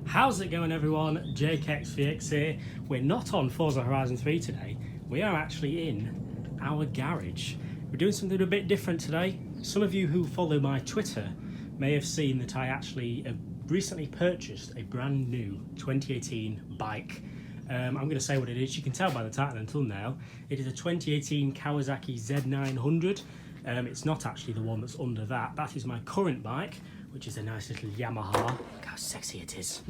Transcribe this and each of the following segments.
How's it going, everyone? JKXVX here. We're not on Forza Horizon 3 today. We are actually in our garage. We're doing something a bit different today. Some of you who follow my Twitter may have seen that I actually recently purchased a brand new 2018 bike. I'm going to say what it is. You can tell by the title and thumbnail. It is a 2018 Kawasaki Z900. It's not actually the one that's under that. That is my current bike, which is a nice little Yamaha. Look how sexy it is.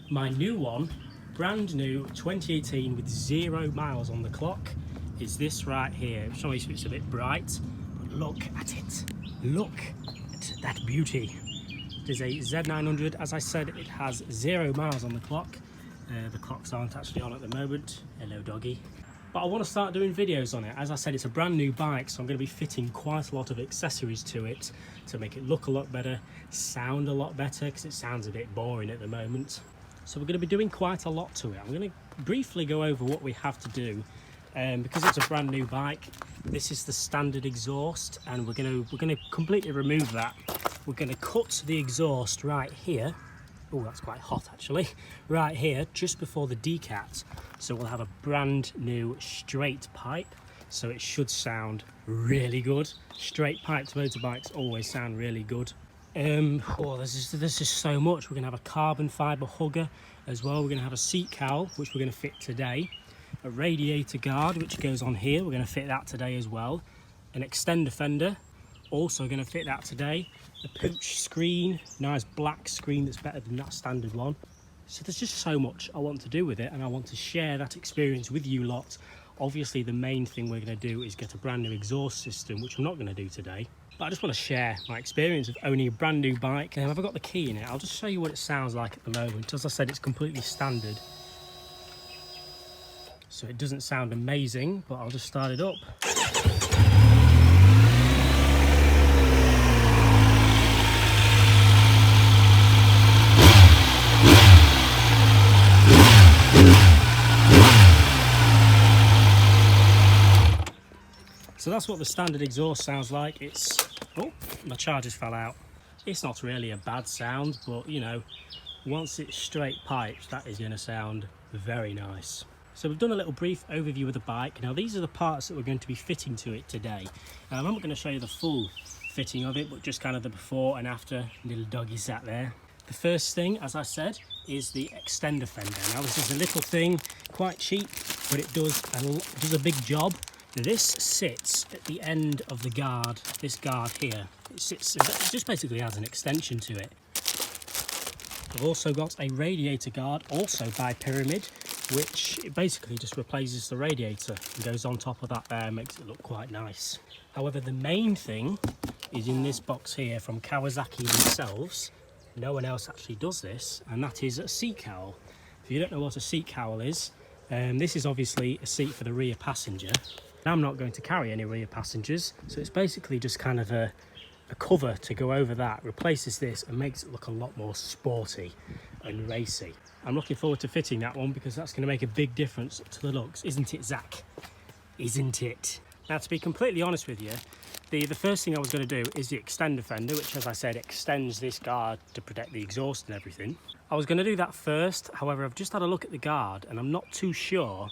My new one, brand new 2018 with 0 miles on the clock, is this right here. I'm sorry if it's a bit bright, but look at it. Look at that beauty. It is a Z900. As I said, it has 0 miles on the clock. The clocks aren't actually on at the moment. Hello, doggy. But I want to start doing videos on it. As I said, it's a brand new bike, so I'm going to be fitting quite a lot of accessories to it to make it look a lot better, sound a lot better, because it sounds a bit boring at the moment. So we're going to be doing quite a lot to it. I'm going to briefly go over what we have to do. Because it's a brand new bike, this is the standard exhaust, and we're going to completely remove that. We're going to cut the exhaust right here. Oh, that's quite hot actually. Right here, just before the decat. So we'll have a brand new straight pipe. So it should sound really good. Straight piped motorbikes always sound really good. There's just so much. We're gonna have a carbon fiber hugger as well. We're gonna have a seat cowl, which we're gonna fit today. A radiator guard, which goes on here. We're gonna fit that today as well. An Extenda fender, also gonna fit that today. A pooch screen, nice black screen that's better than that standard one. So there's just so much I want to do with it, and I want to share that experience with you lot. Obviously the main thing we're going to do is get a brand new exhaust system, which I'm not going to do today, but I just want to share my experience of owning a brand new bike. I've got the key in it. I'll just show you what it sounds like at the moment. As I said, it's completely standard, so it doesn't sound amazing, but I'll just start it up. So that's what the standard exhaust sounds like. Oh, my chargers fell out. It's not really a bad sound, but you know, once it's straight pipes, that is going to sound very nice. So we've done a little brief overview of the bike. Now these are the parts that we're going to be fitting to it today. I'm not going to show you the full fitting of it, but just kind of the before and after. Little doggy sat there. The first thing, as I said, is the Extenda fender. Now this is a little thing, quite cheap, but it does a big job. This sits at the end of the guard, this guard here. It just basically has an extension to it. I've also got a radiator guard, also by Pyramid, which basically just replaces the radiator and goes on top of that there, makes it look quite nice. However, the main thing is in this box here from Kawasaki themselves. No one else actually does this, and that is a seat cowl. If you don't know what a seat cowl is, this is obviously a seat for the rear passenger. I'm not going to carry any rear passengers, so it's basically just kind of a cover to go over that, replaces this and makes it look a lot more sporty and racy. I'm looking forward to fitting that one because that's going to make a big difference to the looks, isn't it, Zach? Isn't it? Now, to be completely honest with you, the first thing I was going to do is the Extenda fender, which, as I said, extends this guard to protect the exhaust and everything. I was going to do that first. However, I've just had a look at the guard and I'm not too sure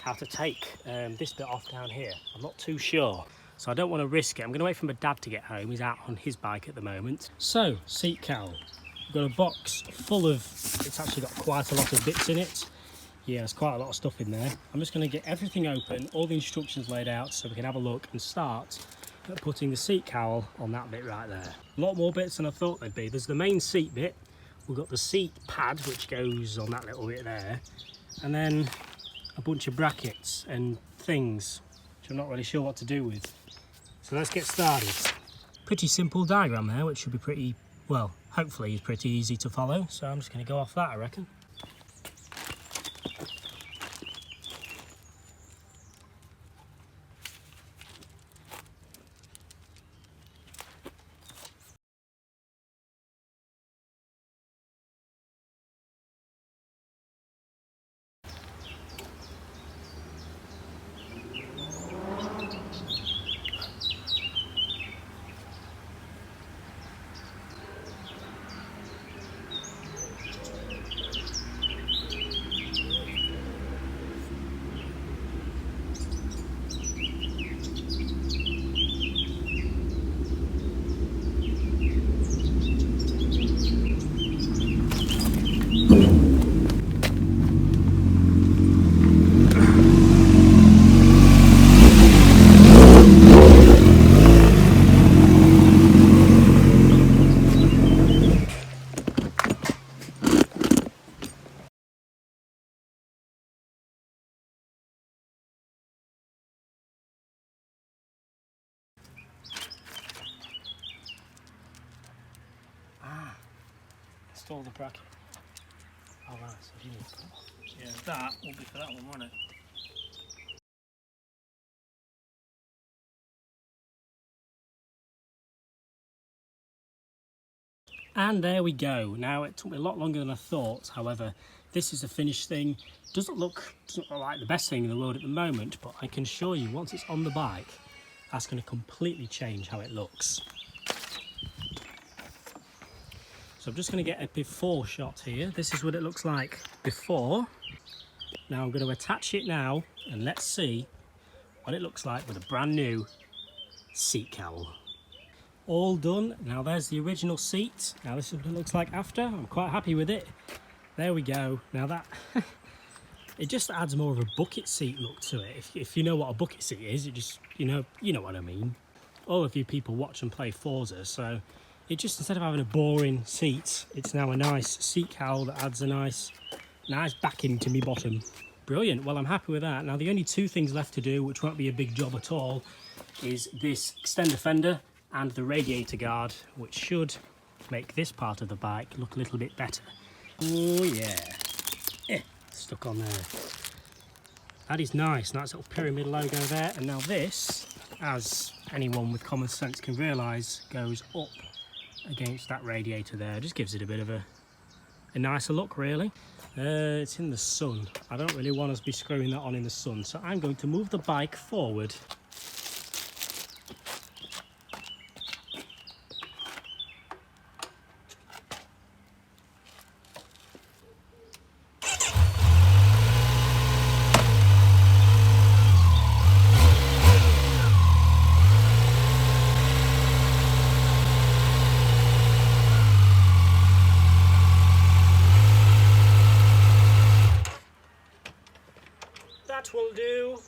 how to take this bit off down here. I'm not too sure, so I don't want to risk it. I'm going to wait for my dad to get home. He's out on his bike at the moment. So, seat cowl. We've got a box full of, it's actually got quite a lot of bits in it. Yeah, there's quite a lot of stuff in there. I'm just going to get everything open, all the instructions laid out, so we can have a look and start putting the seat cowl on that bit right there. A lot more bits than I thought there'd be. There's the main seat bit. We've got the seat pad, which goes on that little bit there, and then a bunch of brackets and things, which I'm not really sure what to do with. So let's get started. Pretty simple diagram there, which should be pretty, well, hopefully is pretty easy to follow. So I'm just going to go off that, I reckon. install the bracket. Oh right, so you need that one. Yeah, that will be for that one, won't it? And there we go. Now it took me a lot longer than I thought. However, this is a finished thing. Doesn't look like the best thing in the world at the moment, but I can assure you once it's on the bike, that's going to completely change how it looks. So I'm just going to get a before shot here. This is what it looks like before. Now I'm going to attach it now and let's see what it looks like with a brand new seat cowl. All done. Now there's the original seat. Now this is what it looks like after. I'm quite happy with it. There we go. Now that it just adds more of a bucket seat look to it. If you know what a bucket seat is, it just you know what I mean. All of you people watch and play Forza, so it just, instead of having a boring seat, it's now a nice seat cowl that adds a nice backing to me bottom. Brilliant. Well, I'm happy with that. Now the only two things left to do, which won't be a big job at all, is this extender fender and the radiator guard, which should make this part of the bike look a little bit better. Oh yeah, stuck on there. That is nice little pyramid logo there. And now this, as anyone with common sense can realise, goes up against that radiator there. Just gives it a bit of a nicer look, really. It's in the sun. I don't really want us to be screwing that on in the sun, so I'm going to move the bike forward. That will do.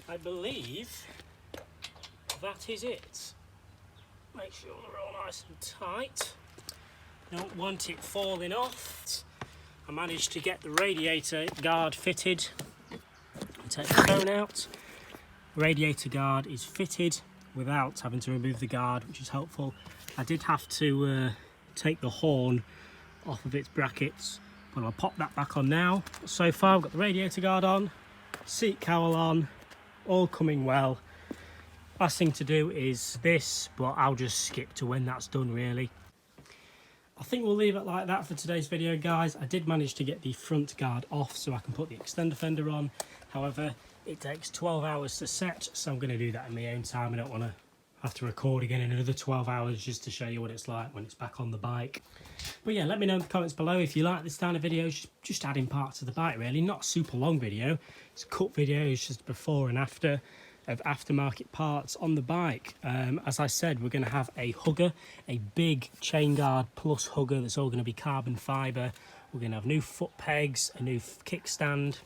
I believe that is it. Make sure they're all nice and tight. Don't want it falling off. I managed to get the radiator guard fitted. Take the phone out. Radiator guard is fitted without having to remove the guard, which is helpful. I did have to take the horn off of its brackets, but I'll pop that back on now. So far I've got the radiator guard on, seat cowl on, all coming well. Last thing to do is this, but I'll just skip to when that's done, really. I think we'll leave it like that for today's video, guys. I did manage to get the front guard off so I can put the extender fender on. However, it takes 12 hours to set, so I'm going to do that in my own time. I don't want to have to record again in another 12 hours just to show you what it's like when it's back on the bike. But yeah, let me know in the comments below if you like this kind of videos, just adding parts of the bike, really. Not a super long video, it's a cut video, it's just before and after of aftermarket parts on the bike. As I said, we're going to have a hugger, a big chain guard plus hugger that's all going to be carbon fibre. We're going to have new foot pegs, a new kickstand.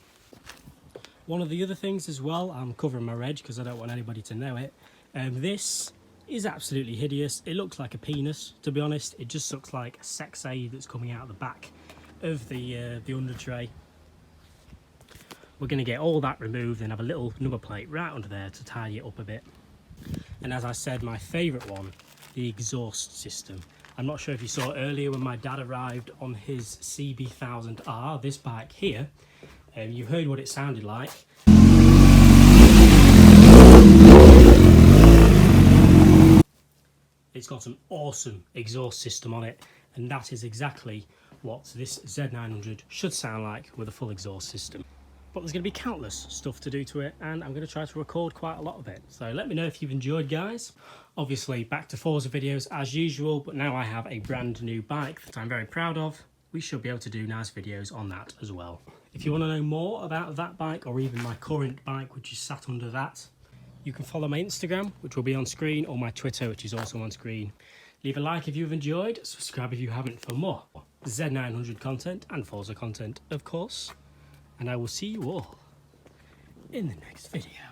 One of the other things as well, I'm covering my reg because I don't want anybody to know it. This is absolutely hideous. It looks like a penis, to be honest. It just looks like a sex aid that's coming out of the back of the under tray. We're going to get all that removed and have a little number plate right under there to tidy it up a bit. And as I said, my favourite one, the exhaust system. I'm not sure if you saw earlier when my dad arrived on his CB1000R, this bike here. You heard what it sounded like. It's got an awesome exhaust system on it, and that is exactly what this Z900 should sound like with a full exhaust system. But there's going to be countless stuff to do to it, and I'm going to try to record quite a lot of it. So let me know if you've enjoyed, guys. Obviously back to Forza videos as usual, but now I have a brand new bike that I'm very proud of. We should be able to do nice videos on that as well. If you want to know more about that bike, or even my current bike which is sat under that, you can follow my Instagram, which will be on screen, or my Twitter, which is also on screen. Leave a like if you've enjoyed, subscribe if you haven't for more Z900 content and Forza content, of course. And I will see you all in the next video.